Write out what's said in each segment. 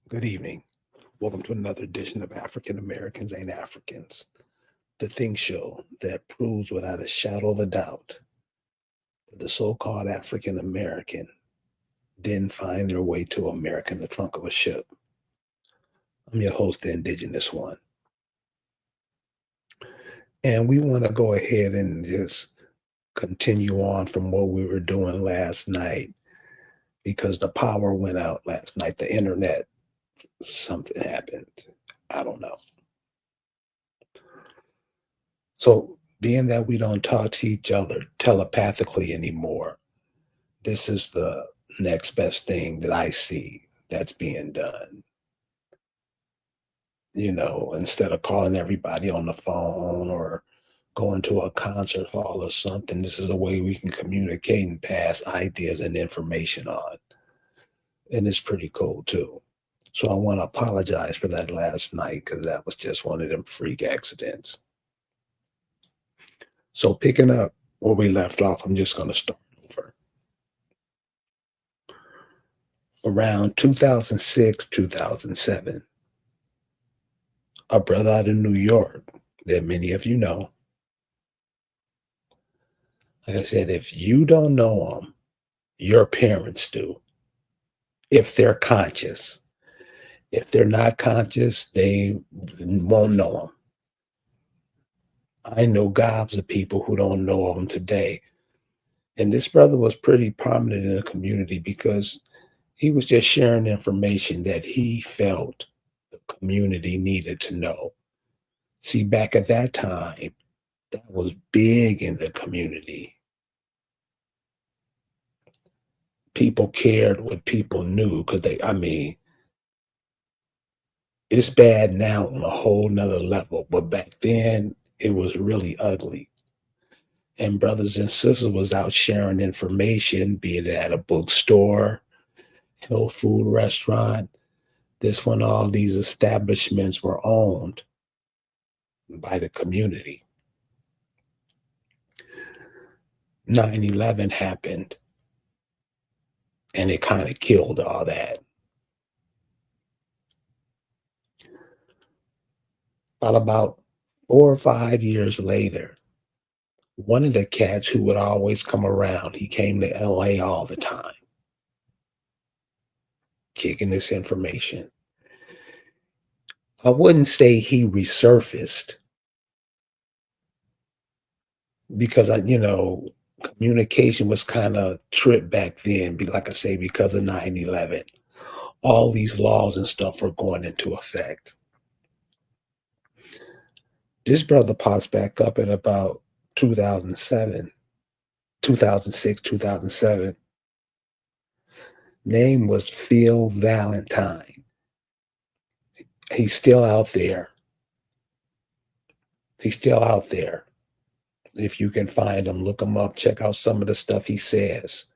Good evening. Welcome to another edition of African Americans Ain't Africans, the Think Show that proves without a shadow of a doubt that the so called African American didn't find their way to America in the trunk of a ship. I'm your host, the Indigenous One. And we want to go ahead and just continue on from what we were doing last night because the power went out last night, the internet, something happened. I don't know. So, being that we don't talk to each other telepathically anymore, this is the next best thing that I see that's being done. Instead of calling everybody on the phone or going to a concert hall or something, this is a way we can communicate and pass ideas and information on. And it's pretty cool too. So I want to apologize for that last night because that was just one of them freak accidents. So picking up where we left off, I'm just going to start over. Around 2006, 2007, a brother out of New York that many of you know. Like I said, if you don't know him, your parents do, if they're conscious. If they're not conscious, they won't know him. I know gobs of people who don't know him today. And this brother was pretty prominent in the community because he was just sharing information that he felt the community needed to know. See, back at that time, that was big in the community. People cared what people knew because it's bad now on a whole nother level, but back then it was really ugly. And brothers and sisters was out sharing information, be it at a bookstore, health food restaurant. This when all these establishments were owned by the community. 9/11 happened and it kind of killed all that. But about 4 or 5 years later, one of the cats who would always come around, he came to LA all the time, kicking this information. I wouldn't say he resurfaced because communication was kind of tripped back then, like I say, because of 9/11. All these laws and stuff were going into effect. This brother pops back up in about 2007, 2006, 2007. Name was Phil Valentine. He's still out there. He's still out there. If you can find him, look him up, check out some of the stuff he says.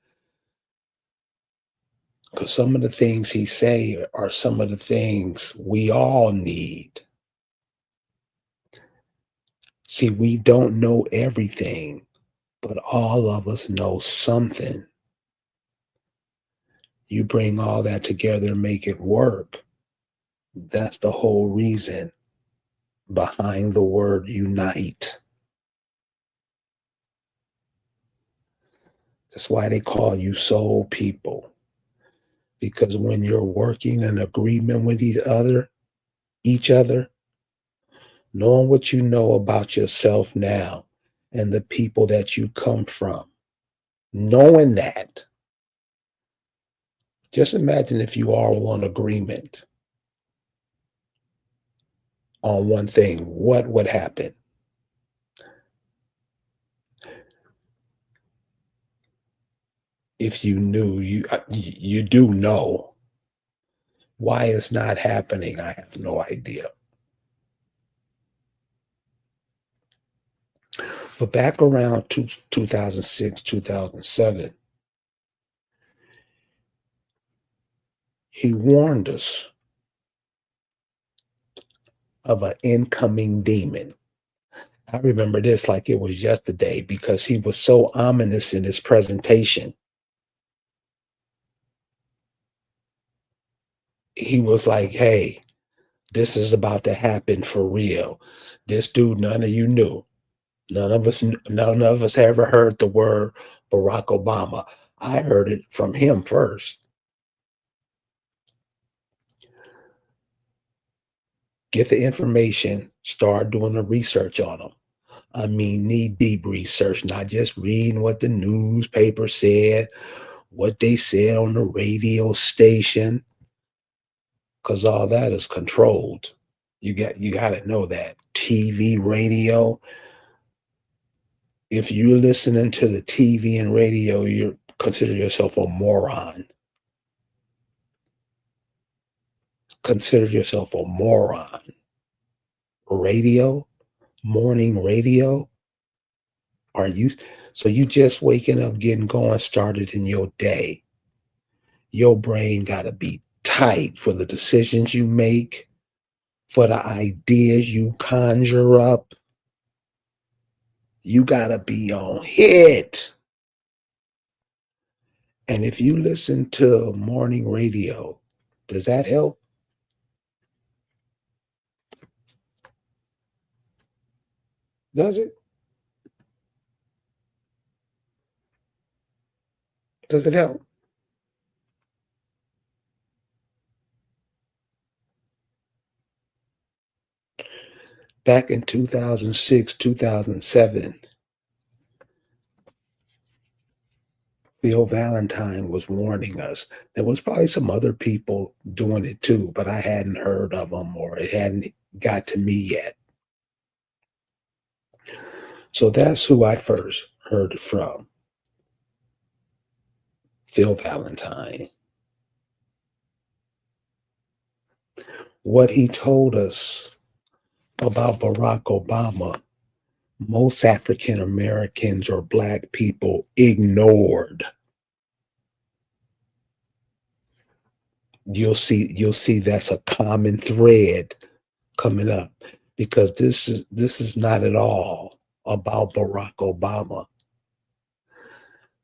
Because some of the things he say are some of the things we all need. See, we don't know everything, but all of us know something. You bring all that together and make it work. That's the whole reason behind the word unite. That's why they call you soul people. Because when you're working in agreement with each other, knowing what you know about yourself now and the people that you come from, knowing that, just imagine if you are all on agreement on one thing, what would happen? If you knew, you do know. Why it's not happening, I have no idea. But back around 2006, 2007, he warned us of an incoming demon. I remember this like it was yesterday because he was so ominous in his presentation. he was like, hey, this is about to happen for real. This dude, none of you knew. None of us ever heard the word Barack Obama. I heard it from him first. Get the information, start doing the research on them. I mean, knee deep research, not just reading what the newspaper said, what they said on the radio station, because all that is controlled. You got to know that TV, radio. If you're listening to the TV and radio, you consider yourself a moron. Consider yourself a moron. Radio, morning radio. Are you so you just waking up, getting going started in your day? Your brain got to be tight for the decisions you make, for the ideas you conjure up. You got to be on hit. And if you listen to morning radio, does that help? Does it? Does it help? Back in 2006, 2007, Phil Valentine was warning us. There was probably some other people doing it too, but I hadn't heard of them or it hadn't got to me yet. So that's who I first heard it from, Phil Valentine. What he told us about Barack Obama, most African Americans or Black people ignored. You'll see that's a common thread coming up because this is not at all about Barack Obama.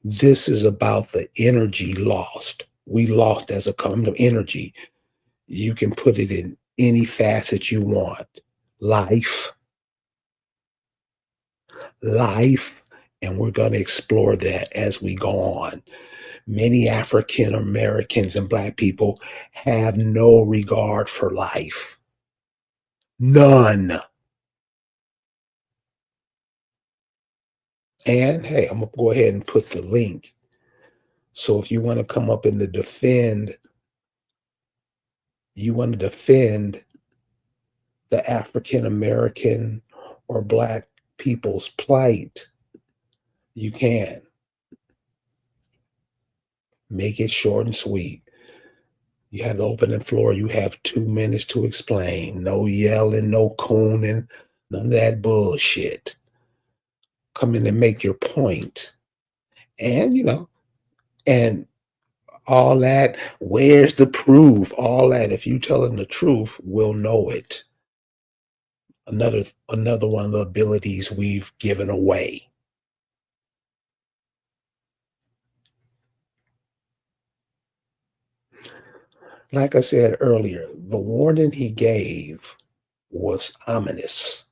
This is about the energy lost. We lost as a kind of energy. You can put it in any facet you want. Life, life, and we're going to explore that as we go on. Many African Americans and Black people have no regard for life. None. And hey, I'm going to go ahead and put the link. So if you want to come up and you want to defend the African American or Black people's plight, you can. Make it short and sweet. You have the opening floor. You have 2 minutes to explain. No yelling, no cooning, none of that bullshit. Come in and make your point. And, and all that, where's the proof? All that. If you telling the truth, we'll know it. Another one of the abilities we've given away. Like I said earlier, the warning he gave was ominous.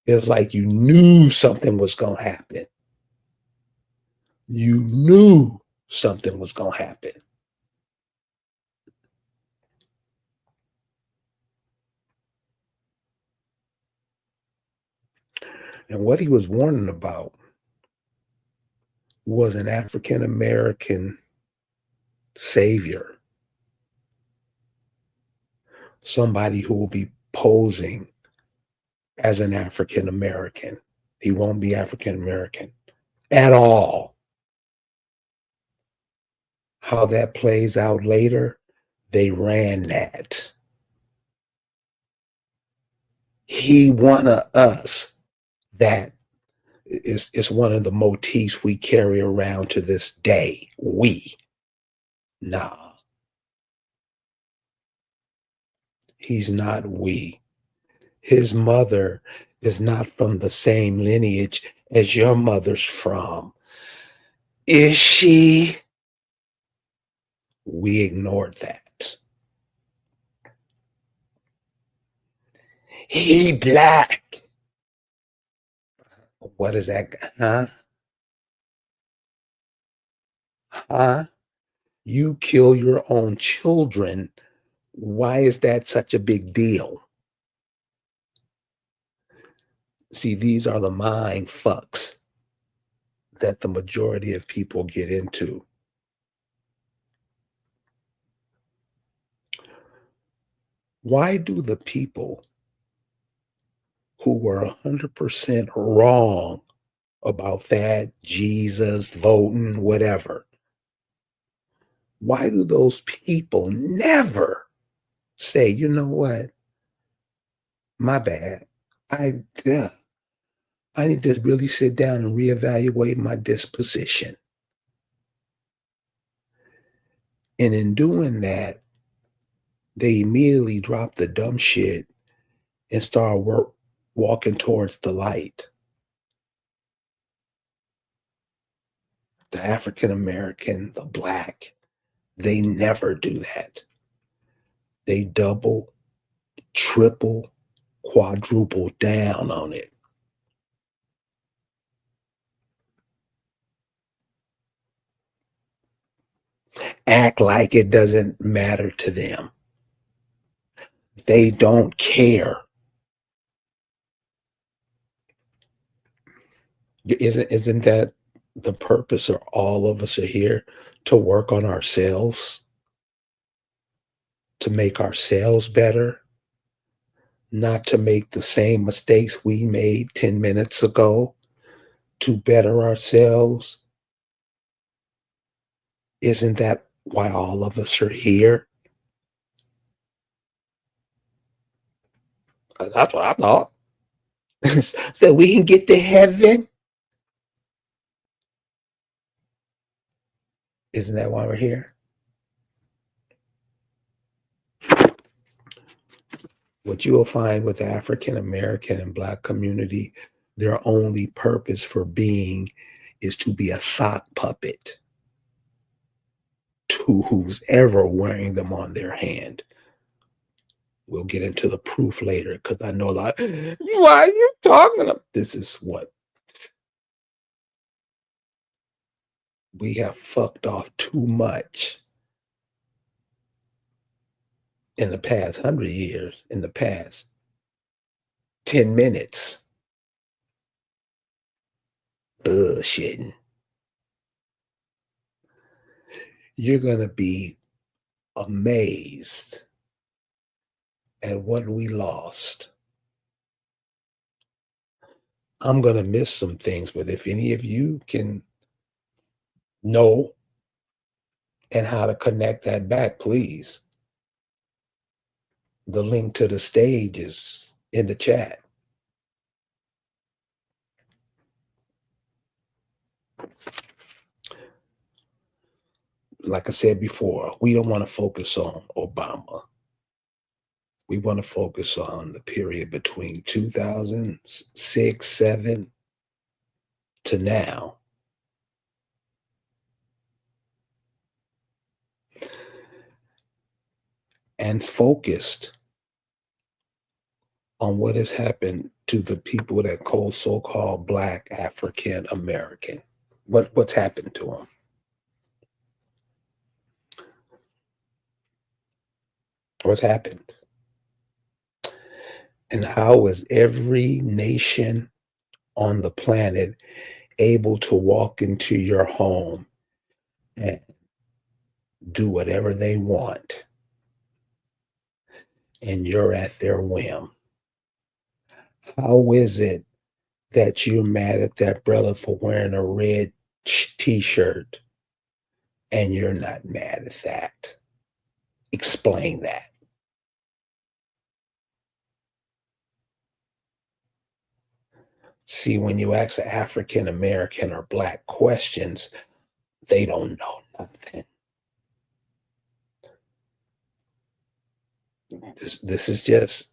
It was like you knew something was going to happen. You knew something was going to happen. And what he was warning about was an African American savior, somebody who will be posing as an African American. He won't be African American at all. How that plays out later, they ran that. He wanted us. That is one of the motifs we carry around to this day. Nah, he's not we. His mother is not from the same lineage as your mother's from. Is she? We ignored that. He black. What is that? Huh? Huh? You kill your own children. Why is that such a big deal? See, these are the mind fucks that the majority of people get into. Why do the people who were 100% wrong about that, Jesus, voting, whatever, why do those people never say, you know what, my bad? Yeah, I need to really sit down and reevaluate my disposition. And in doing that, they immediately drop the dumb shit and start walking towards the light. The African American, the black, they never do that. They double, triple, quadruple down on it. Act like it doesn't matter to them. They don't care. Isn't that the purpose of all of us are here to work on ourselves, to make ourselves better, not to make the same mistakes we made 10 minutes ago, to better ourselves? Isn't that why all of us are here? That's what I thought. So we can get to heaven. Isn't that why we're here? What you will find with the African American and Black community, their only purpose for being is to be a sock puppet to who's ever wearing them on their hand. We'll get into the proof later because I know a lot. Why are you talking about? This is what we have fucked off too much in the past 100 years, in the past 10 minutes. Bullshitting. You're going to be amazed at what we lost. I'm going to miss some things, but if any of you can know and how to connect that back, please. The link to the stage is in the chat. Like I said before, we don't want to focus on Obama. We want to focus on the period between 2006, 7 to now. And focused on what has happened to the people that call so-called Black African American. What's happened to them? What's happened? And how is every nation on the planet able to walk into your home and do whatever they want, and you're at their whim? How is it that you're mad at that brother for wearing a red t-shirt and you're not mad at that? Explain that. See, when you ask African American or Black questions, they don't know nothing. This is just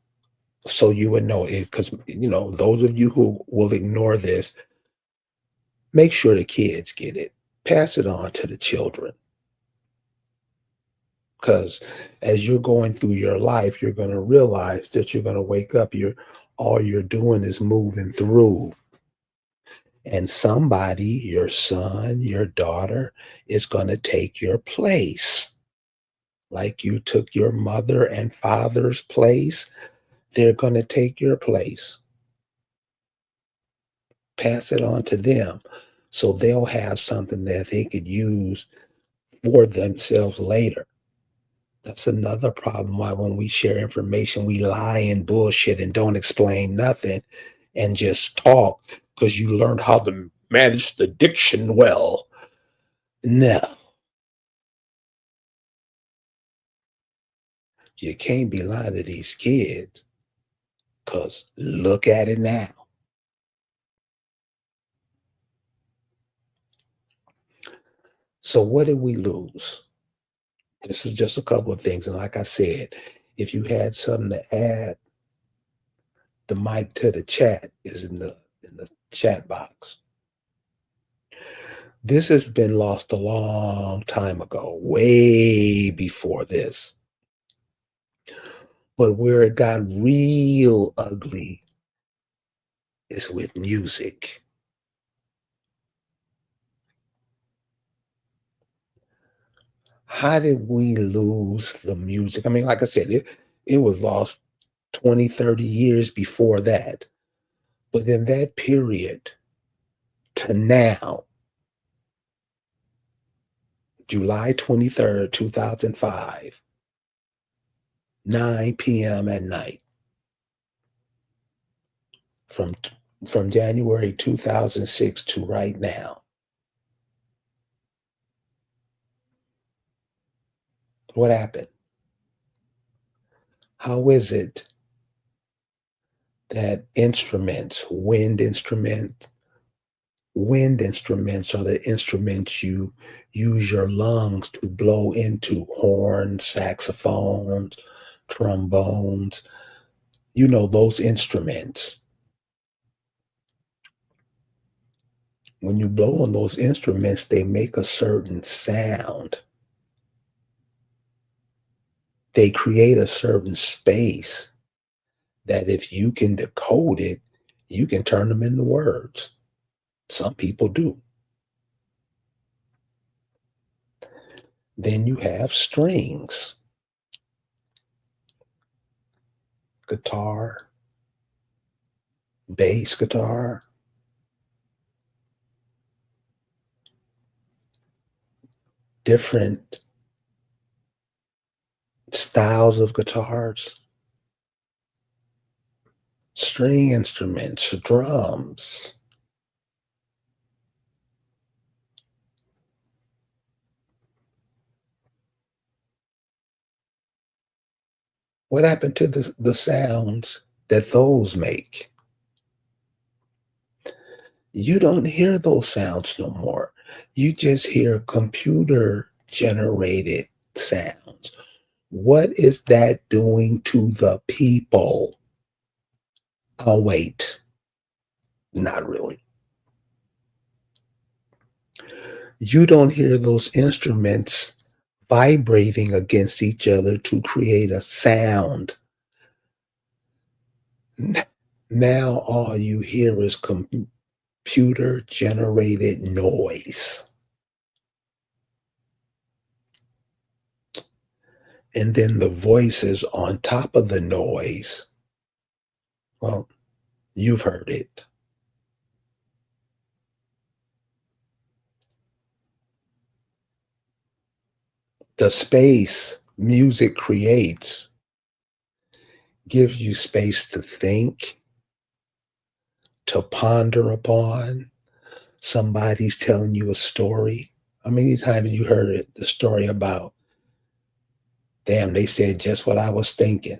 so you would know it, because those of you who will ignore this, make sure the kids get it. Pass it on to the children. Because as you're going through your life, you're going to realize that you're going to wake up. All you're doing is moving through, and somebody, your son, your daughter, is going to take your place. Like you took your mother and father's place, they're going to take your place. Pass it on to them so they'll have something that they could use for themselves later. That's another problem why when we share information, we lie and bullshit and don't explain nothing and just talk because you learned how to manage the diction well. No, you can't be lying to these kids because look at it now. So, what did we lose? This is just a couple of things. And like I said, if you had something to add, the mic to the chat is in the chat box. This has been lost a long time ago, way before this. But where it got real ugly is with music. How did we lose the music? I mean, like I said, it was lost 20, 30 years before that. But in that period to now, July 23rd, 2005, 9 p.m. at night, from from January 2006 to right now. What happened? How is it that wind instruments are the instruments you use your lungs to blow into, horns, saxophones, trombones, those instruments. When you blow on those instruments, they make a certain sound. They create a certain space that if you can decode it, you can turn them into words. Some people do. Then you have strings, guitar, bass guitar, different styles of guitars, string instruments, drums. What happened to the sounds that those make? You don't hear those sounds no more. You just hear computer generated sounds. What is that doing to the people? Oh, wait, not really. You don't hear those instruments vibrating against each other to create a sound. Now, all you hear is computer generated noise. And then the voices on top of the noise. Well, you've heard it. The space music creates gives you space to think, to ponder upon. Somebody's telling you a story. How many times have you heard it, the story about, damn, they said just what I was thinking?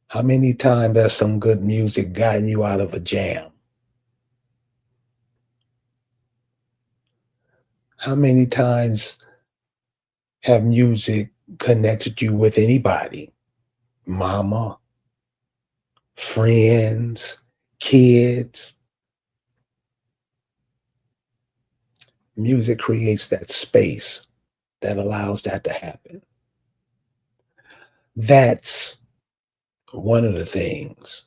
How many times has some good music gotten you out of a jam? How many times have music connected you with anybody? Mama, friends, kids. Music creates that space. that allows that to happen. That's one of the things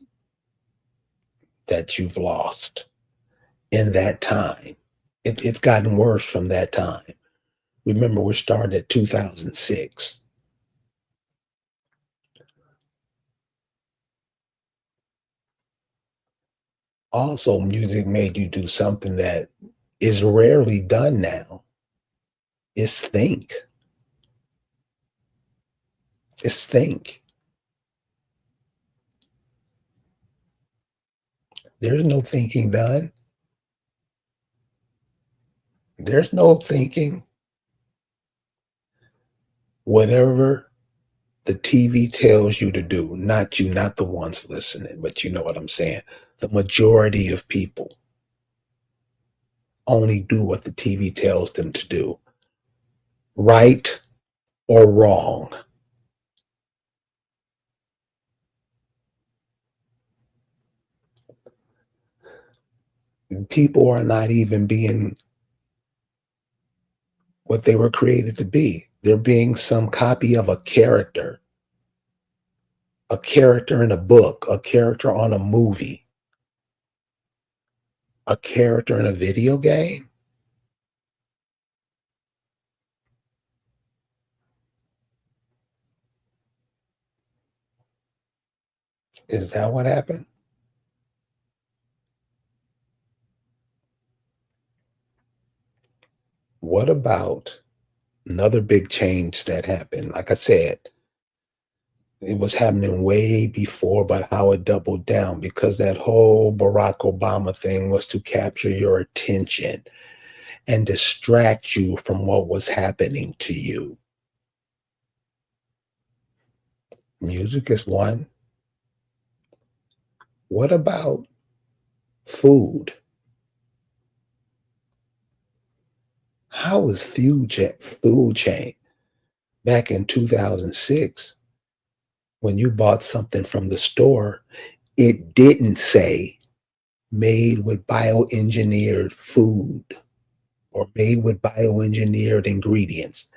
that you've lost in that time. It's gotten worse from that time. Remember, we started at 2006. Also, music made you do something that is rarely done now, is think. Is think. There's no thinking done. There's no thinking. Whatever the TV tells you to do, not you, not the ones listening, but you know what I'm saying. The majority of people only do what the TV tells them to do, right or wrong. People are not even being what they were created to be. They're being some copy of a character in a book, a character on a movie, a character in a video game. Is that what happened? What about another big change that happened? Like I said, it was happening way before, but how it doubled down because that whole Barack Obama thing was to capture your attention and distract you from what was happening to you. Music is one. What about food? How was food chain back in 2006 when you bought something from the store? It didn't say made with bioengineered food or made with bioengineered ingredients.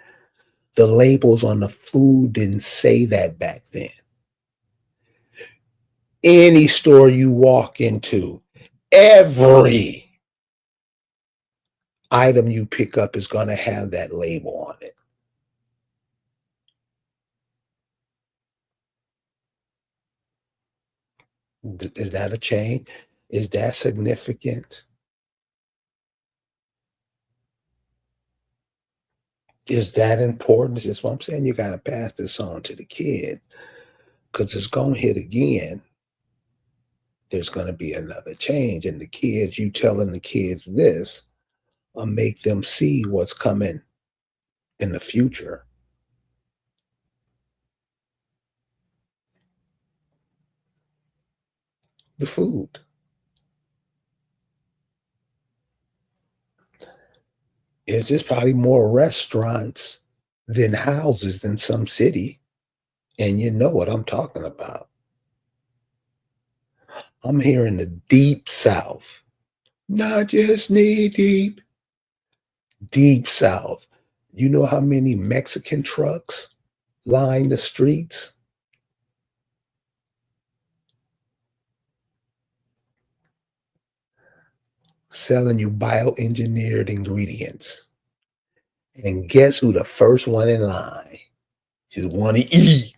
The labels on the food didn't say that back then. Any store you walk into, every item you pick up is going to have that label on it. Is that a change? Is that significant? Is that important? That's what I'm saying. You got to pass this on to the kids because it's going to hit again. There's going to be another change. And the kids, you telling the kids this will make them see what's coming in the future. The food. It's just probably more restaurants than houses in some city. And you know what I'm talking about. I'm here in the deep South, not just knee deep, deep South. You know how many Mexican trucks line the streets? Selling you bioengineered ingredients. And guess who the first one in line? Just want to eat.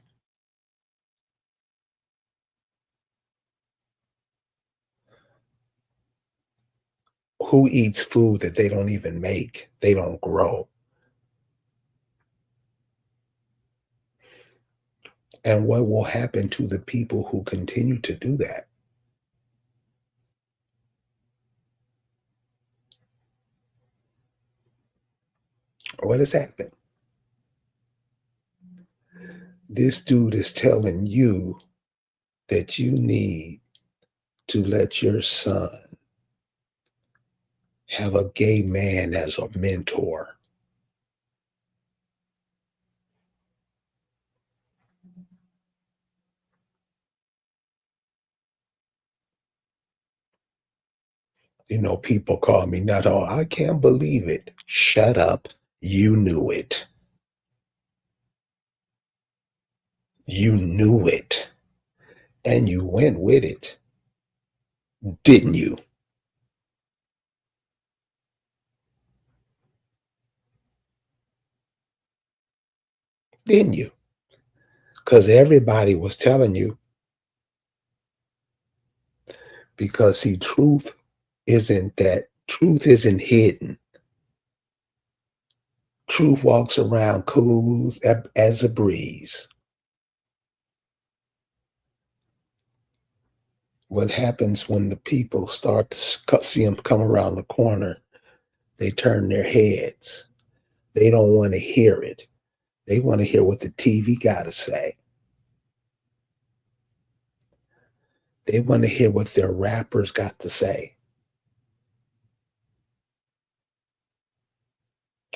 Who eats food that they don't even make? They don't grow. And what will happen to the people who continue to do that? What has happened? This dude is telling you that you need to let your son have a gay man as a mentor. You know, people call me not all, I can't believe it. Shut up. You knew it. You knew it and you went with it, didn't you? Didn't you? Because everybody was telling you, because see, truth isn't hidden. Truth walks around cool as a breeze. What happens when the people start to see them come around the corner? They turn their heads. They don't want to hear it. They want to hear what the TV got to say. They want to hear what their rappers got to say.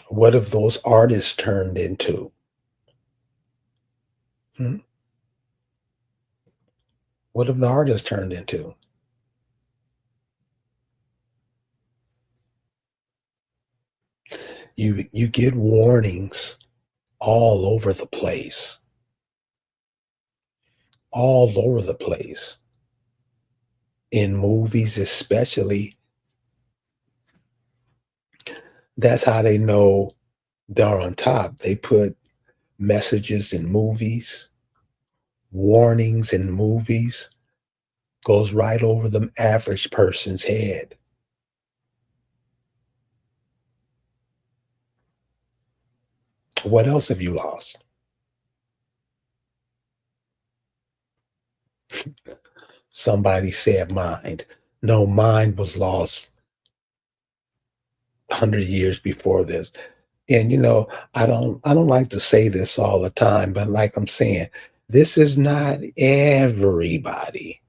What have those artists turned into? Hmm? What have the artists turned into? You get warnings all over the place. All over the place. In movies, especially, that's how they know they're on top. They put messages in movies, warnings in movies, goes right over the average person's head. What else have you lost? Somebody said mind. No, mind was lost 100 years before this. And I don't like to say this all the time, but like I'm saying, this is not everybody.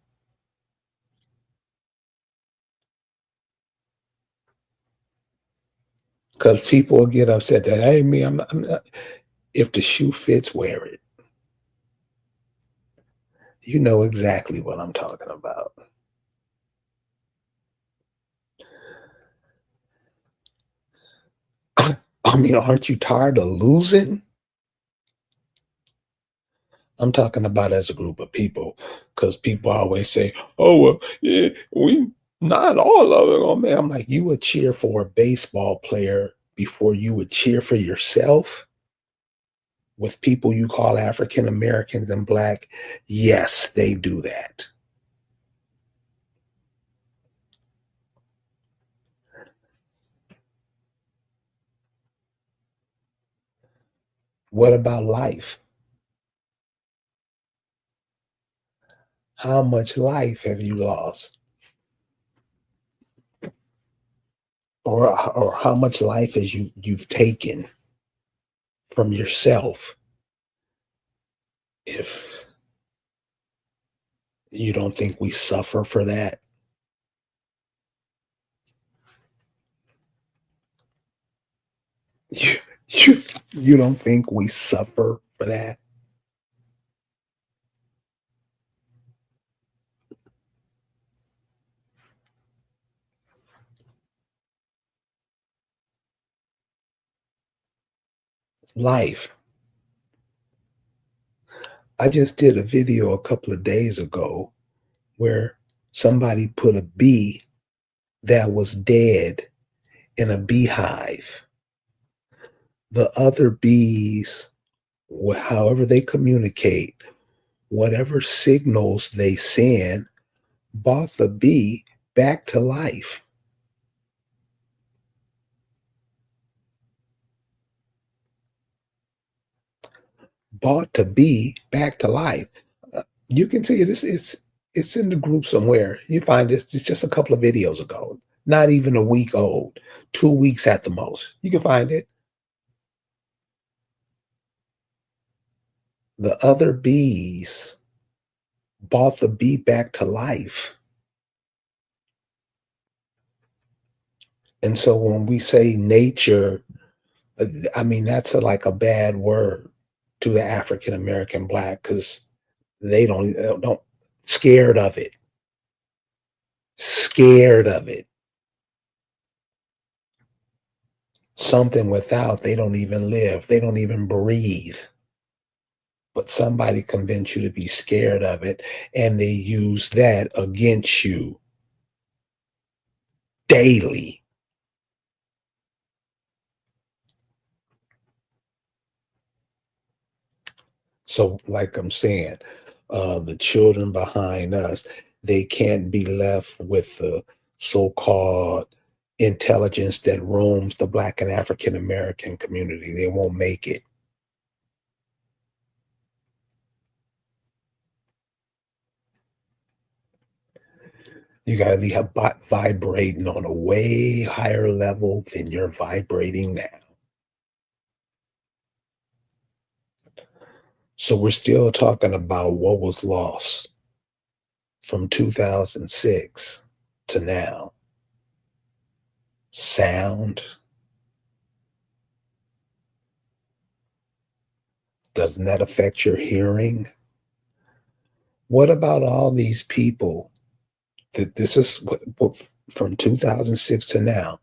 Because people will get upset that, hey, me, I'm not. If the shoe fits, wear it. You know exactly what I'm talking about. I mean, aren't you tired of losing? I'm talking about as a group of people, because people always say, "Oh well, yeah, we not all of it." Oh man, I'm like, you would cheer for a baseball player before you would cheer for yourself with people you call African Americans and black. Yes, they do that. What about life? How much life have you lost, or how much life has you've taken from yourself if you don't think we suffer for that? You, you, you don't think we suffer for that? Life. I just did a video a couple of days ago where somebody put a bee that was dead in a beehive. The other bees, however they communicate, whatever signals they send, brought the bee back to life. Brought the bee back to life. You can see it. It's in the group somewhere. You find this. It's just a couple of videos ago, not even a week old, 2 weeks at the most. You can find it. The other bees brought the bee back to life. And so when we say nature, I mean that's like a bad word to the African American black, because they don't scared of it. Scared of it. Something without, they don't even live. They don't even breathe. but somebody convinced you to be scared of it, and they use that against you daily. So, like I'm saying, the children behind us, they can't be left with the so-called intelligence that roams the Black and African American community. They won't make it. You got to be vibrating on a way higher level than you're vibrating now. So we're still talking about what was lost from 2006 to now. Sound, doesn't that affect your hearing? What about all these people that this is what from 2006 to now?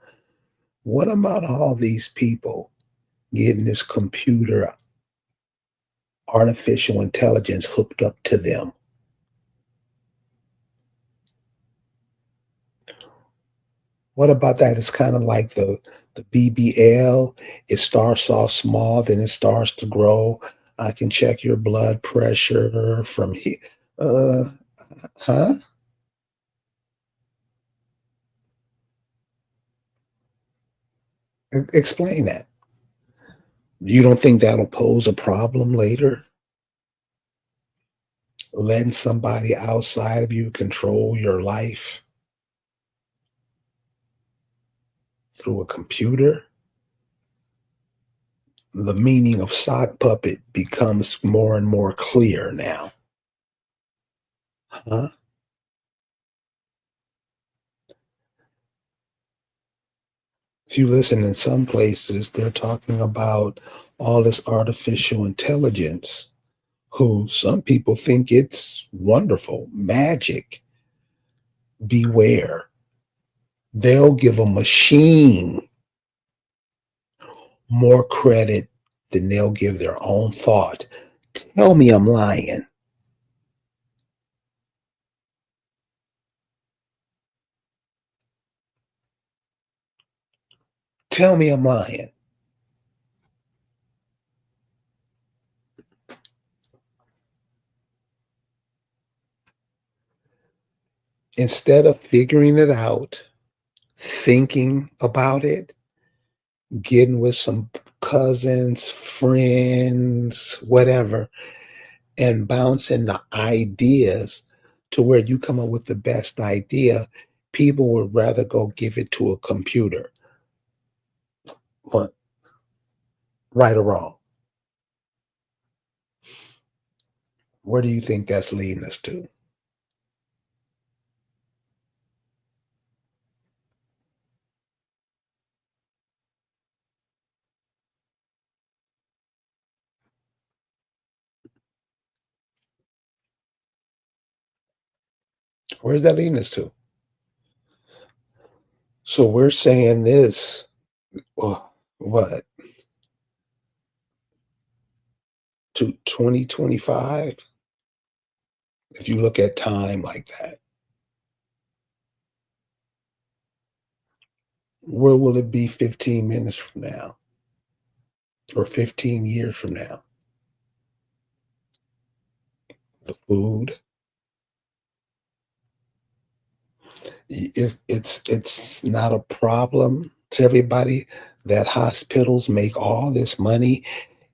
What about all these people getting this computer artificial intelligence hooked up to them? What about that? It's kind of like the BBL. It starts off small, then it starts to grow. I can check your blood pressure from here. Uh, huh? Explain that. You don't think that'll pose a problem later? Letting somebody outside of you control your life through a computer? The meaning of sock puppet becomes more and more clear now. Huh? If you listen in some places, they're talking about all this artificial intelligence, who some people think it's wonderful, magic. Beware. They'll give a machine more credit than they'll give their own thought. Tell me I'm lying. Tell me I'm lying. Instead of figuring it out, thinking about it, getting with some cousins, friends, whatever, and bouncing the ideas to where you come up with the best idea, people would rather go give it to a computer. What, right or wrong? Where do you think that's leading us to? Where's that leading us to? So we're saying this, well, what, to 2025? If you look at time like that, where will it be 15 minutes from now or 15 years from now? The food, it's not a problem to everybody that hospitals make all this money.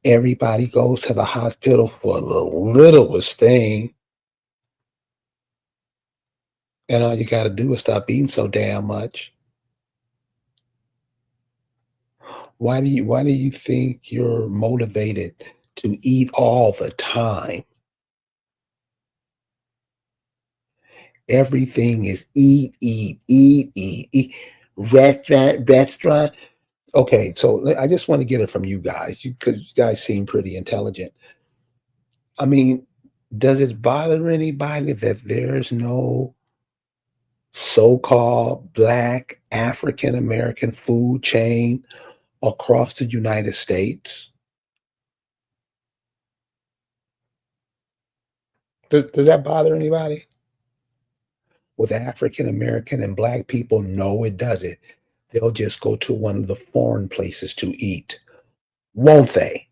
Everybody goes to the hospital for the littlest thing, and all you got to do is stop eating so damn much. Why do you think you're motivated to eat all the time? Everything is eat, eat, eat, eat, eat. Restaurant. Okay, so I just want to get it from you guys because you guys seem pretty intelligent. I mean, does it bother anybody that there's no so-called Black African American food chain across the United States? Does that bother anybody? With African American and black people, no, it doesn't. They'll just go to one of the foreign places to eat, won't they?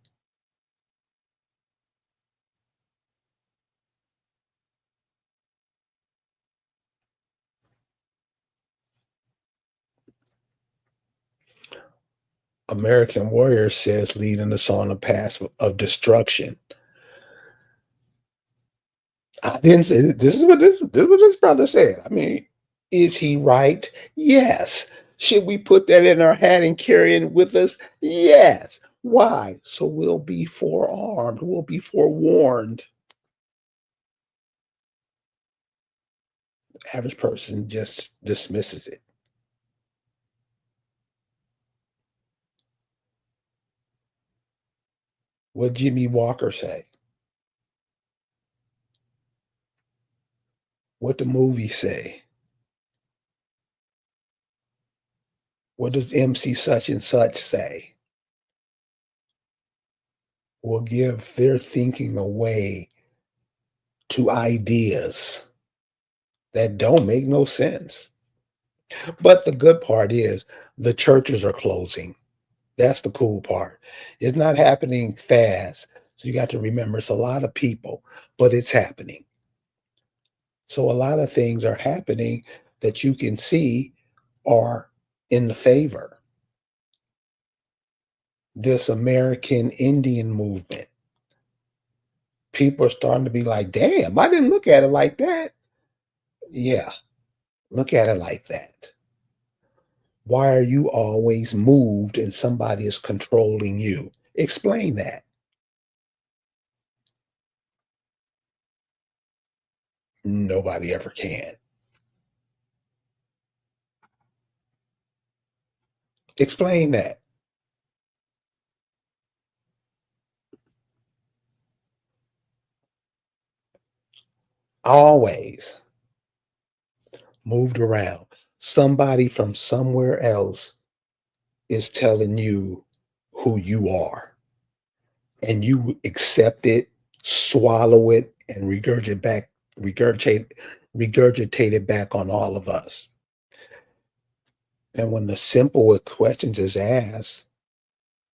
American Warrior says, leading us on a path of destruction. I didn't say this is what this brother said. I mean, is he right? Yes. Should we put that in our hat and carry it with us? Yes. Why? So we'll be forearmed. We'll be forewarned. The average person just dismisses it. What Jimmy Walker say? What the movie say? What does MC such and such say? Will give their thinking away to ideas that don't make no sense. But the good part is the churches are closing. That's the cool part. It's not happening fast. So you got to remember it's a lot of people, but it's happening. So a lot of things are happening that you can see are in the favor. This American Indian movement. People are starting to be like, damn, I didn't look at it like that. Yeah, look at it like that. Why are you always moved and somebody is controlling you? Explain that. Nobody ever can. Explain that. Always moved around. Somebody from somewhere else is telling you who you are, and you accept it, swallow it, and regurgitate, regurgitate it back on all of us. And when the simple questions is asked,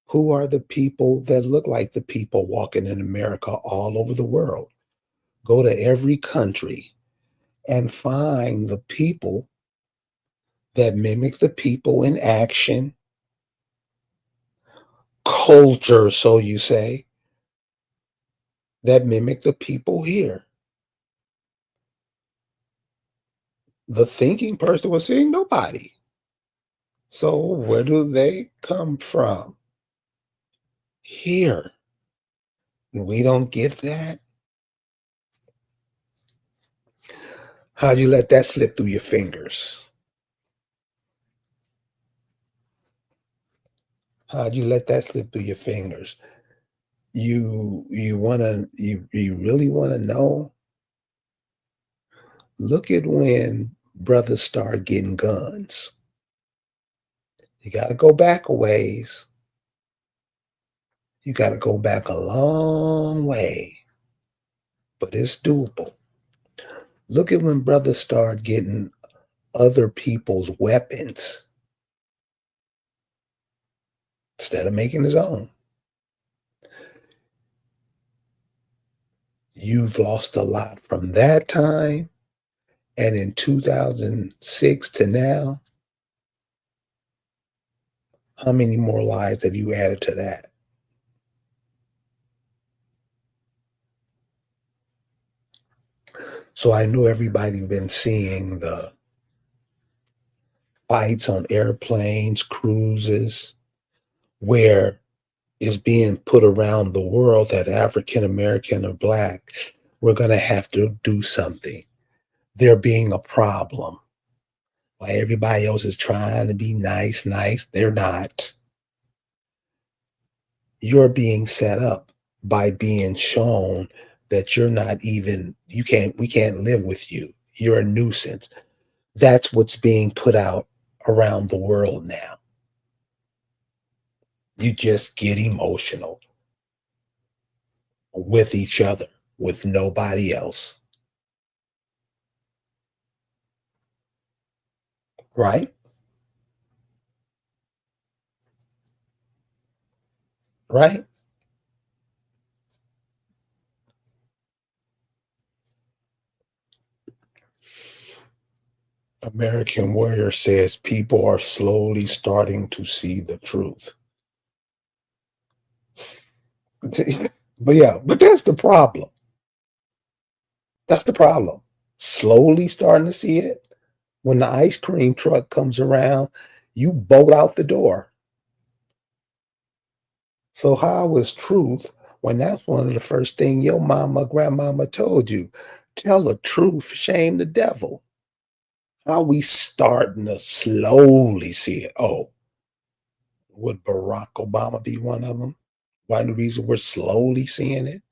who are the people that look like the people walking in America all over the world? Go to every country and find the people that mimic the people in action, culture, so you say, that mimic the people here. The thinking person was saying nobody. So where do they come from? Here. We don't get that. How'd you let that slip through your fingers? How'd you let that slip through your fingers? You really wanna know? Look at when brothers start getting guns. You gotta go back a ways. You gotta go back a long way, but it's doable. Look at when brothers start getting other people's weapons instead of making his own. You've lost a lot from that time. And in 2006 to now, how many more lives have you added to that? So I know everybody been seeing the fights on airplanes, cruises, where it's being put around the world that African American or black, we're going to have to do something. They're being a problem. While everybody else is trying to be nice, they're not. You're being set up by being shown that you're not even, we can't live with you. You're a nuisance. That's what's being put out around the world now. You just get emotional with each other. with nobody else. Right? Right? American Warrior says people are slowly starting to see the truth. But yeah, but that's the problem. That's the problem. Slowly starting to see it. When the ice cream truck comes around, you bolt out the door. So how is truth when that's one of the first thing your mama, grandmama told you? Tell the truth, shame the devil. How we starting to slowly see it? Oh, would Barack Obama be one of them? One of the reasons we're slowly seeing it?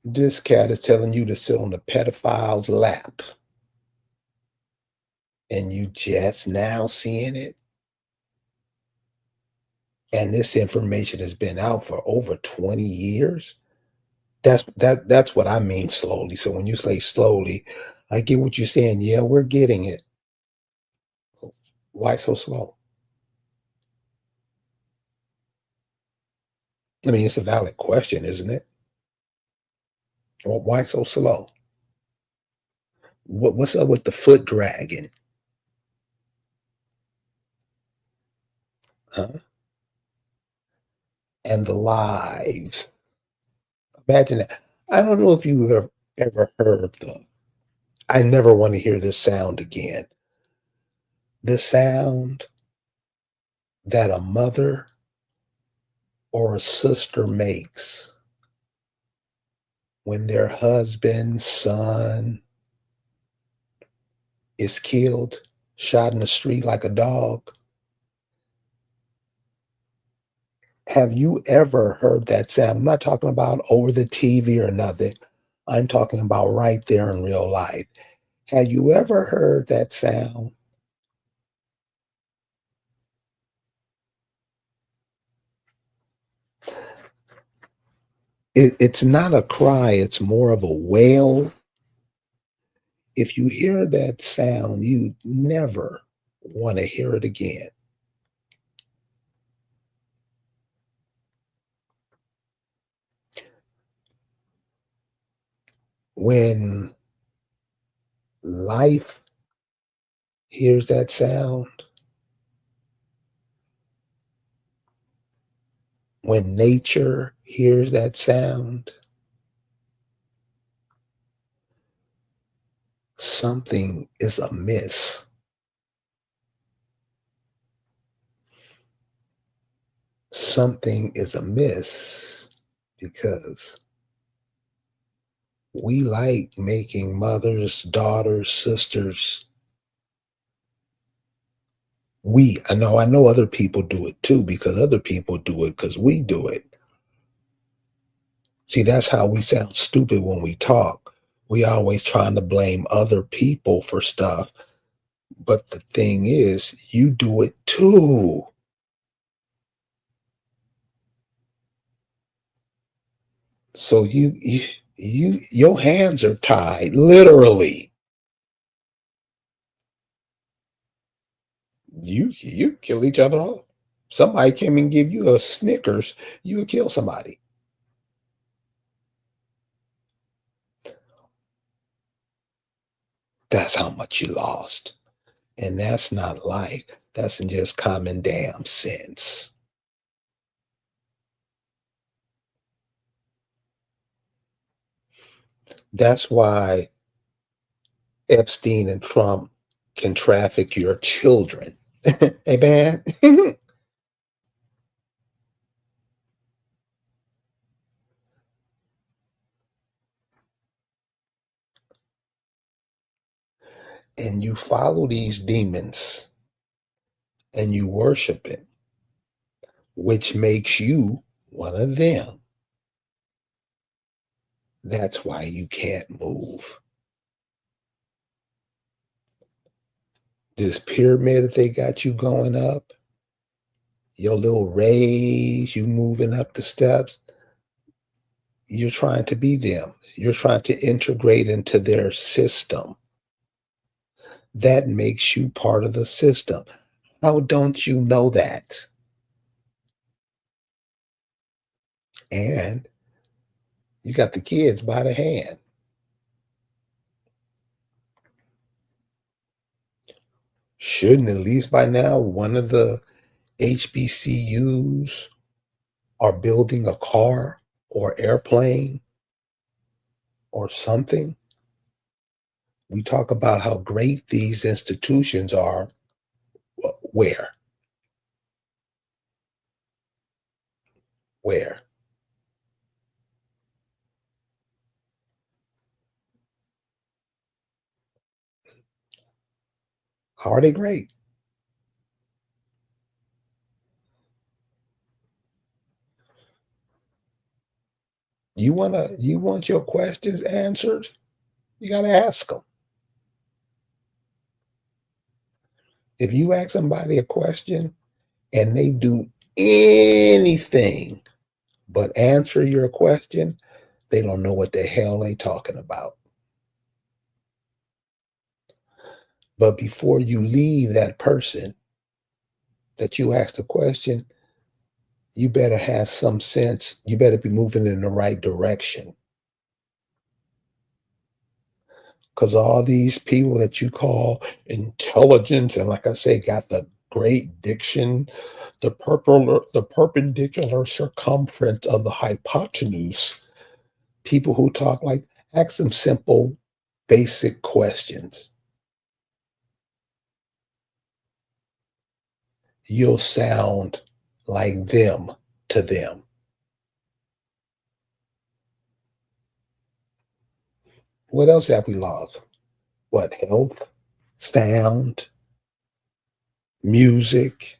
This cat is telling you to sit on the pedophile's lap, and you just now seeing it. And this information has been out for over 20 years. That's what I mean slowly. So when you say slowly, I get what you're saying. Yeah, we're getting it. Why so slow? I mean, it's a valid question, isn't it? Well, why so slow? What's up with the foot dragging? Huh? And the lives. Imagine that. I don't know if you've ever heard the. I never want to hear this sound again. The sound that a mother or a sister makes when their husband, son is killed, shot in the street like a dog. Have you ever heard that sound? I'm not talking about over the TV or nothing. I'm talking about right there in real life. Have you ever heard that sound? It's not a cry, it's more of a wail. If you hear that sound, you never want to hear it again. When life hears that sound, when nature hears that sound, something is amiss. Something is amiss because we like making mothers, daughters, sisters. I know other people do it too because other people do it because we do it. See, that's how we sound stupid when we talk. We always trying to blame other people for stuff. But the thing is, you do it too. So your hands are tied, literally. You kill each other off. Somebody came and give you a Snickers, you would kill somebody. That's how much you lost. And that's not life. That's just common damn sense. That's why Epstein and Trump can traffic your children. Hey man. And you follow these demons and you worship it, which makes you one of them. That's why you can't move. This pyramid that they got you going up, Your little raise, you moving up the steps, you're trying to be them. You're trying to integrate into their system. That makes you part of the system. How don't you know that? And you got the kids by the hand. Shouldn't at least by now one of the HBCUs are building a car or airplane or something? We talk about how great these institutions are. Where? Where? How are they great? You want your questions answered? You got to ask them. If you ask somebody a question and they do anything but answer your question, they don't know what the hell they talking about. But before you leave that person that you asked the question, you better have some sense. You better be moving in the right direction. Because all these people that you call intelligent and, like I say, got the great diction, the perpendicular circumference of the hypotenuse, people who talk like, ask them simple, basic questions. You'll sound like them to them. What else have we lost? What, health, sound, music?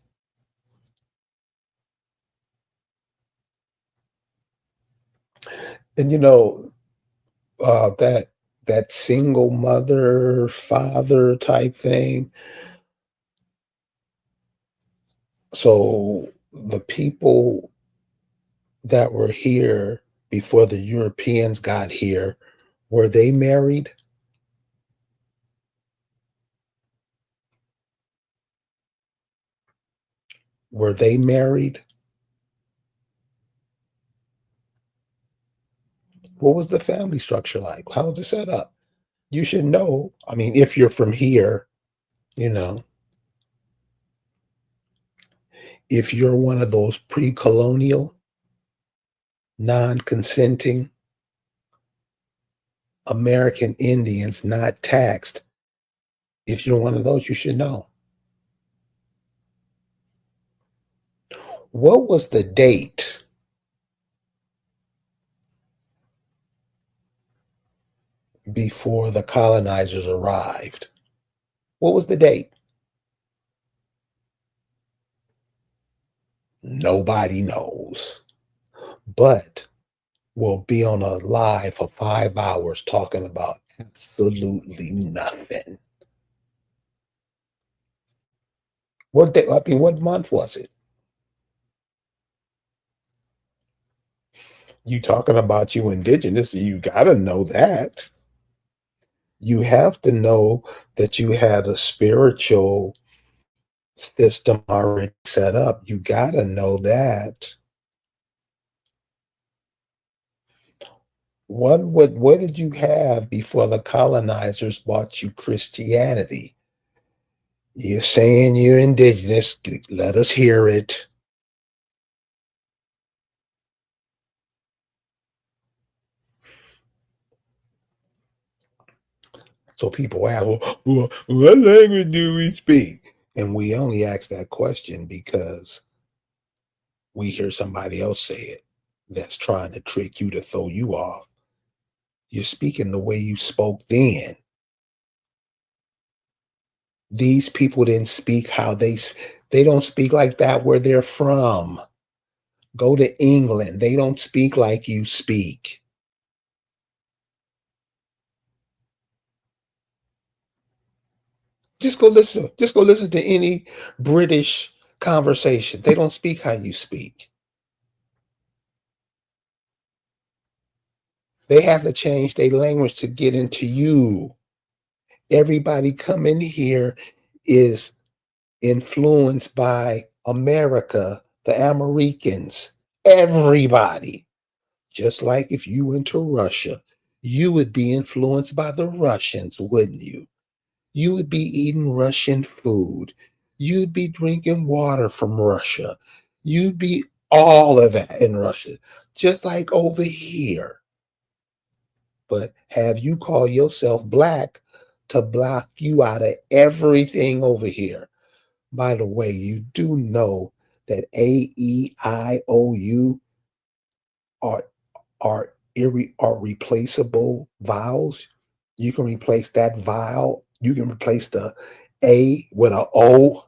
And that single mother, father type thing. So the people that were here before the Europeans got here, were they married? Were they married? What was the family structure like? How was it set up? You should know. I mean, if you're from here, you know, if you're one of those pre-colonial, non-consenting American Indians not taxed, if you're one of those, you should know. What was the date before the colonizers arrived? What was the date? Nobody knows. But we'll be on a live for 5 hours talking about absolutely nothing. What day? I mean, what month was it? You talking about you indigenous, you gotta know that. You have to know that you had a spiritual system already set up. You gotta know that. What did you have before the colonizers brought you Christianity? You're saying you're indigenous. Let us hear it. So people ask, well, what language do we speak? And we only ask that question because we hear somebody else say it that's trying to trick you to throw you off. You're speaking the way you spoke then. These people didn't speak how they don't speak like that where they're from. Go to England. They don't speak like you speak. Just go listen to any British conversation. They don't speak how you speak. They have to change their language to get into you. Everybody coming here is influenced by America, the Americans, everybody. Just like if you went to Russia, you would be influenced by the Russians, wouldn't you? You would be eating Russian food. You'd be drinking water from Russia. You'd be all of that in Russia, just like over here. But have you call yourself black to block you out of everything over here? By the way, you do know that A, E, I, O, U are are replaceable vowels. You can replace that vowel. You can replace the A with a O.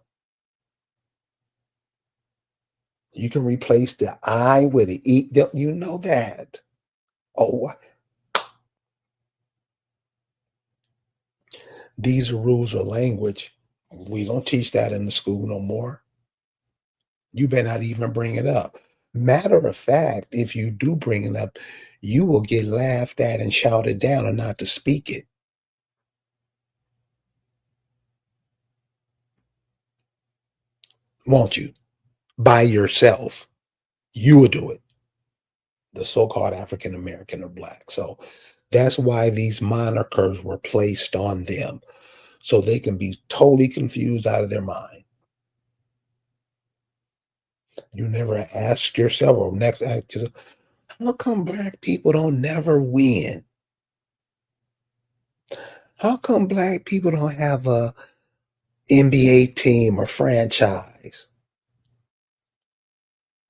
You can replace the I with an E. You know that. Oh, these are rules of language. We don't teach that in the school no more. You better not even bring it up. Matter of fact, if you do bring it up, you will get laughed at and shouted down and not to speak it. Won't you? By yourself. You will do it. The so-called African American or black. So that's why these monikers were placed on them. So they can be totally confused out of their mind. You never ask yourself, or next ask yourself, how come black people don't never win? How come black people don't have a NBA team or franchise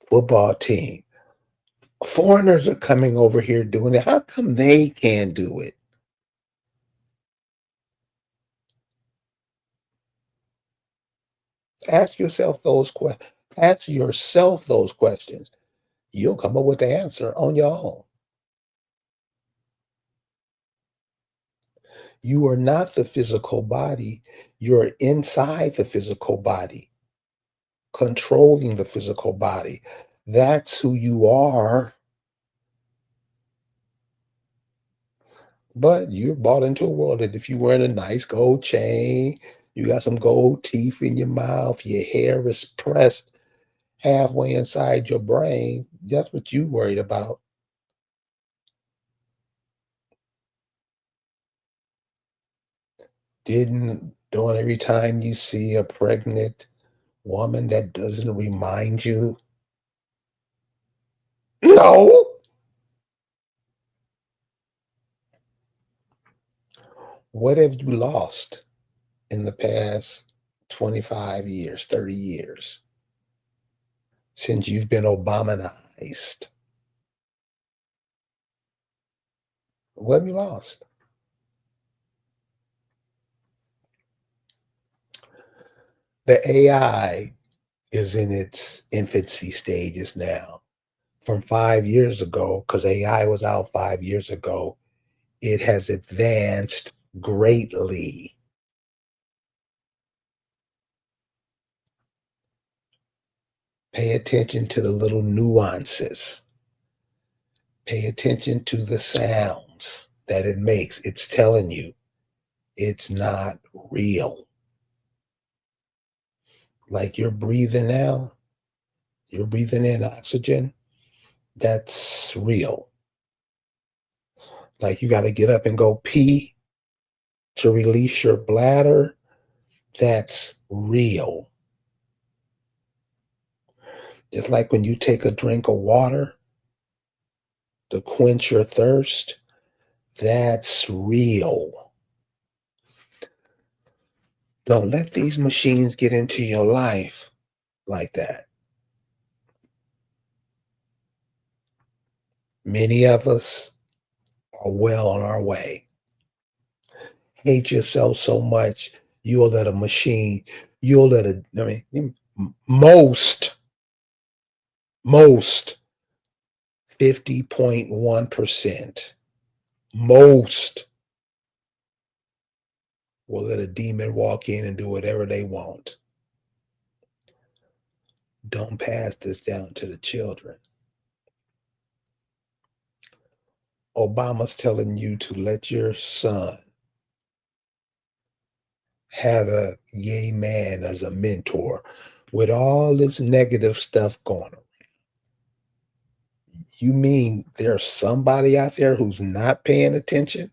football team? Foreigners are coming over here doing it. How come they can't do it? Ask yourself those questions. Ask yourself those questions. You'll come up with the answer on your own. You are not the physical body. You're inside the physical body, controlling the physical body. That's who you are. But you're bought into a world that if you're wearing a nice gold chain, you got some gold teeth in your mouth, your hair is pressed halfway inside your brain, that's what you worried about. Don't every time you see a pregnant woman that doesn't remind you? No. What have you lost in the past 25 years, 30 years since you've been Obamanized? What have you lost? The AI is in its infancy stages now. From 5 years ago, because AI was out 5 years ago, it has advanced greatly. Pay attention to the little nuances. Pay attention to the sounds that it makes. It's telling you it's not real. Like you're breathing now, you're breathing in oxygen. That's real. Like you got to get up and go pee to release your bladder. That's real. Just like when you take a drink of water to quench your thirst, that's real. Don't let these machines get into your life like that. Many of us are well on our way. Hate yourself so much, you'll let a machine, you'll let a, I mean, most 50.1%, most will let a demon walk in and do whatever they want. Don't pass this down to the children. Obama's telling you to let your son have a yay man as a mentor with all this negative stuff going on. You mean there's somebody out there who's not paying attention?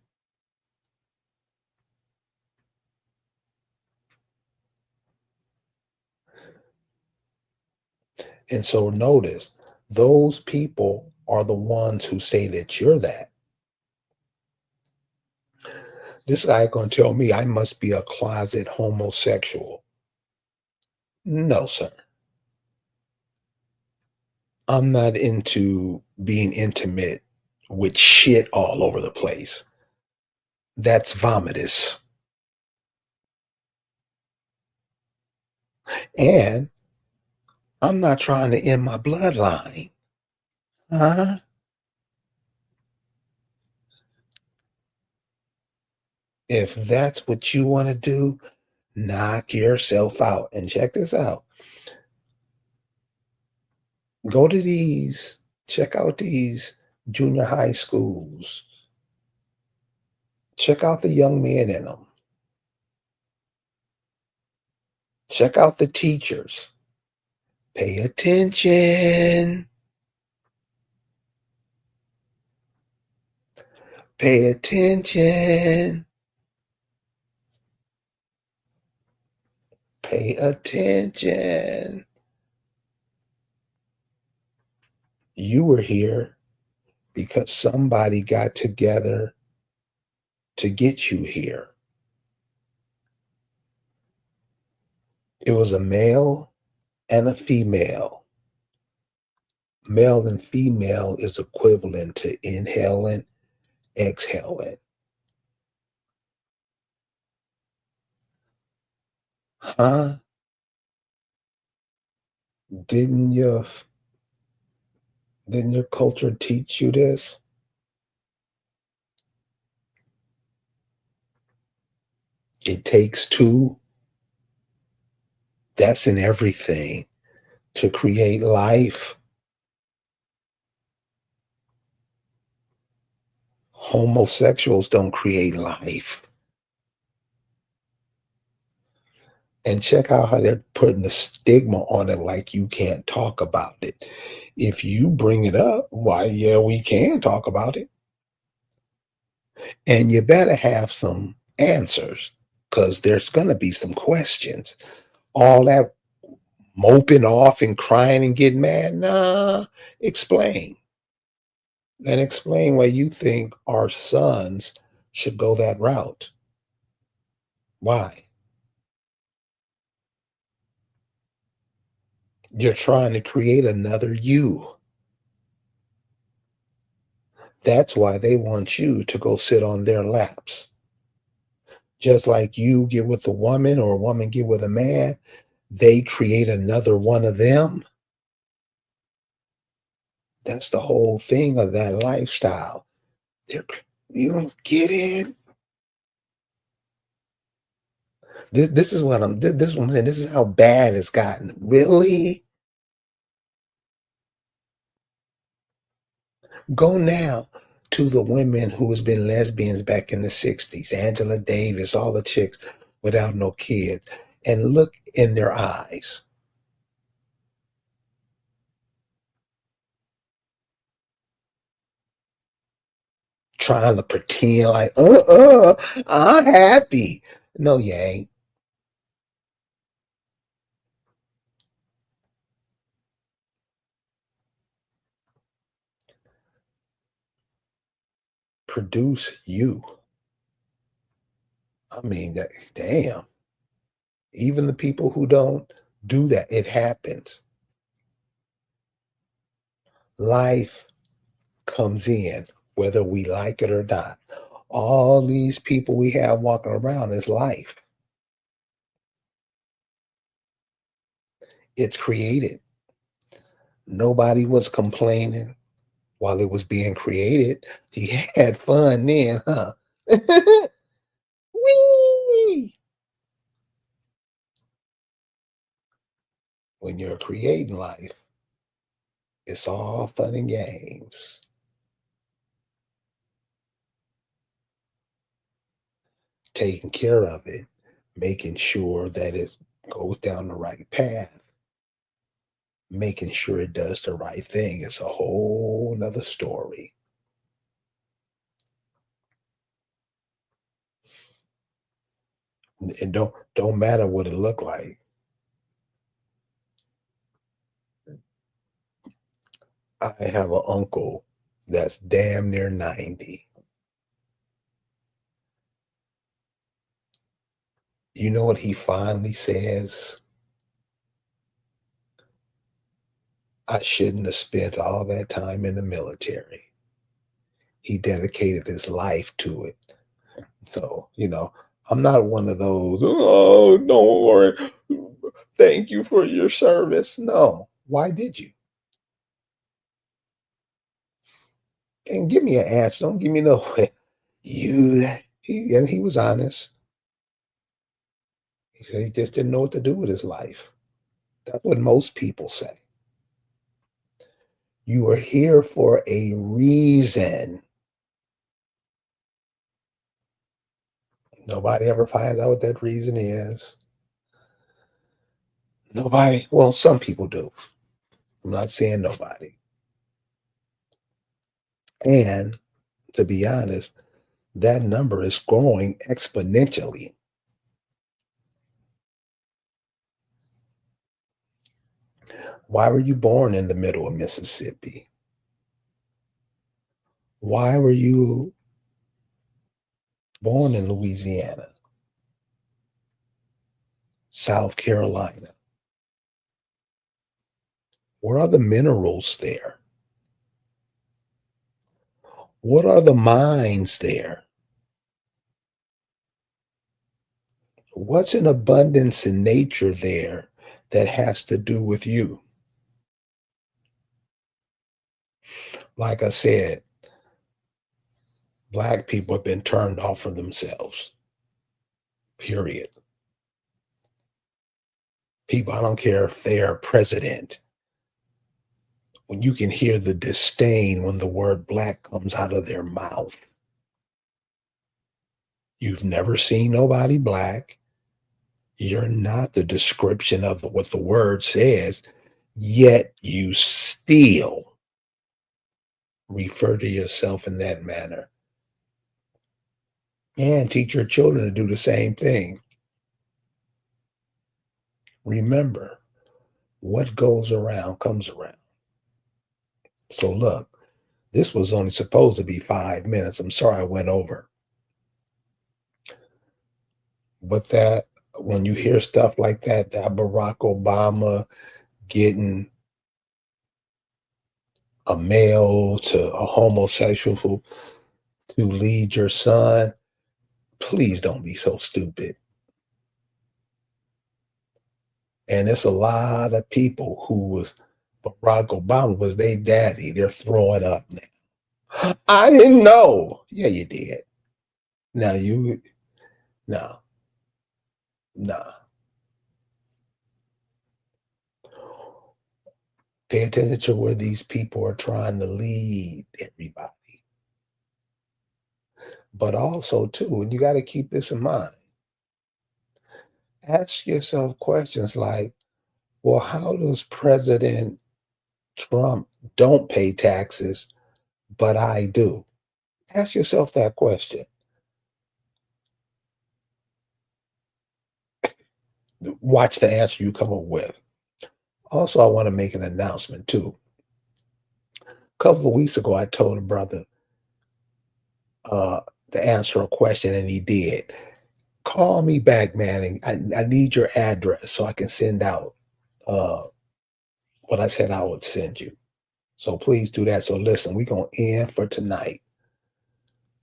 And so notice those people are the ones who say that you're that. This guy gonna tell me I must be a closet homosexual. No, sir. I'm not into being intimate with shit all over the place. That's vomitous. And I'm not trying to end my bloodline. Huh? If that's what you want to do, knock yourself out. And check this out. Go to these, check out these junior high schools. Check out the young men in them. Check out the teachers. Pay attention. Pay attention. Pay attention. You were here because somebody got together to get you here. It was a male and a female. Male and female is equivalent to inhaling, exhaling. Huh? Didn't your didn't your culture teach you this? It takes two. That's in everything to create life. Homosexuals don't create life. And check out how they're putting the stigma on it like you can't talk about it. If you bring it up, why, yeah, we can talk about it. And you better have some answers because there's going to be some questions. All that moping off and crying and getting mad, nah, explain. And explain why you think our sons should go that route. Why? You're trying to create another you. That's why they want you to go sit on their laps. Just like you get with a woman or a woman get with a man, they create another one of them. That's the whole thing of that lifestyle. They're, you don't get it. This is what I'm. This one. This is how bad it's gotten. Really? Go now to the women who has been lesbians back in the 60s, Angela Davis, all the chicks without no kids, and look in their eyes. Trying to pretend like, I'm happy. No, you ain't. Produce you. I mean, that, damn. Even the people who don't do that, it happens. Life comes in, whether we like it or not. All these people we have walking around is life. It's created. Nobody was complaining while it was being created. You had fun then, huh? Whee! When you're creating life, it's all fun and games. Taking care of it, making sure that it goes down the right path, making sure it does the right thing is a whole nother story. It don't matter what it look like. I have an uncle that's damn near 90. You know what he finally says? I shouldn't have spent all that time in the military. He dedicated his life to it. So, I'm not one of those, oh, don't worry. Thank you for your service. No. Why did you? And give me an answer. Don't give me no you he was honest. He said he just didn't know what to do with his life. That's what most people say. You are here for a reason. Nobody ever finds out what that reason is. Nobody, well, some people do. I'm not saying nobody. And to be honest, that number is growing exponentially. Why were you born in the middle of Mississippi? Why were you born in Louisiana, South Carolina? What are the minerals there? What are the mines there? What's in abundance in nature there that has to do with you? Like I said, Black people have been turned off from themselves, period. People, I don't care if they're president, when you can hear the disdain when the word Black comes out of their mouth. You've never seen nobody Black. You're not the description of what the word says, yet you still refer to yourself in that manner. And teach your children to do the same thing. Remember, what goes around comes around. So look, this was only supposed to be 5 minutes. I'm sorry I went over. But that when you hear stuff like that Barack Obama getting a male to a homosexual to lead your son, please don't be so stupid. And it's a lot of people who was Barack Obama was their daddy. They're throwing up now. I didn't know. Yeah, you did. Now you no, no. Pay attention to where these people are trying to lead everybody. But also, too, and you got to keep this in mind. Ask yourself questions like, well, how does President Trump don't pay taxes, but I do? Ask yourself that question. Watch the answer you come up with. Also, I want to make an announcement too. A couple of weeks ago, I told a brother uh, to answer a question, and he did. Call me back, man, and I need your address so I can send out uh, what I said I would send you. So please do that. So listen, we're going to end for tonight.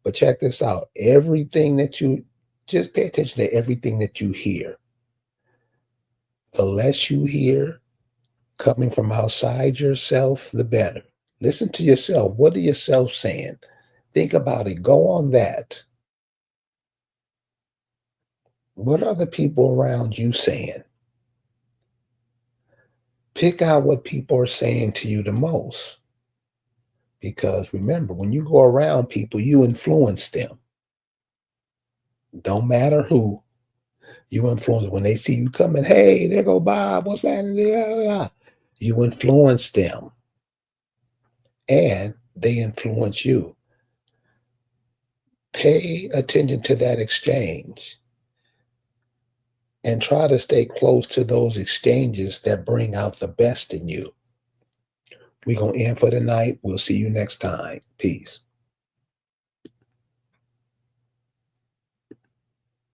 But check this out. Everything that you just pay attention to everything that you hear. The less you hear coming from outside yourself, the better. Listen to yourself. What are yourself saying? Think about it. Go on that. What are the people around you saying? Pick out what people are saying to you the most. Because remember, when you go around people, you influence them. Don't matter who, you influence. When they see you coming, hey, there go Bob, what's that? You influence them and they influence you. Pay attention to that exchange and try to stay close to those exchanges that bring out the best in you. We're going to end for the night. We'll see you next time. Peace.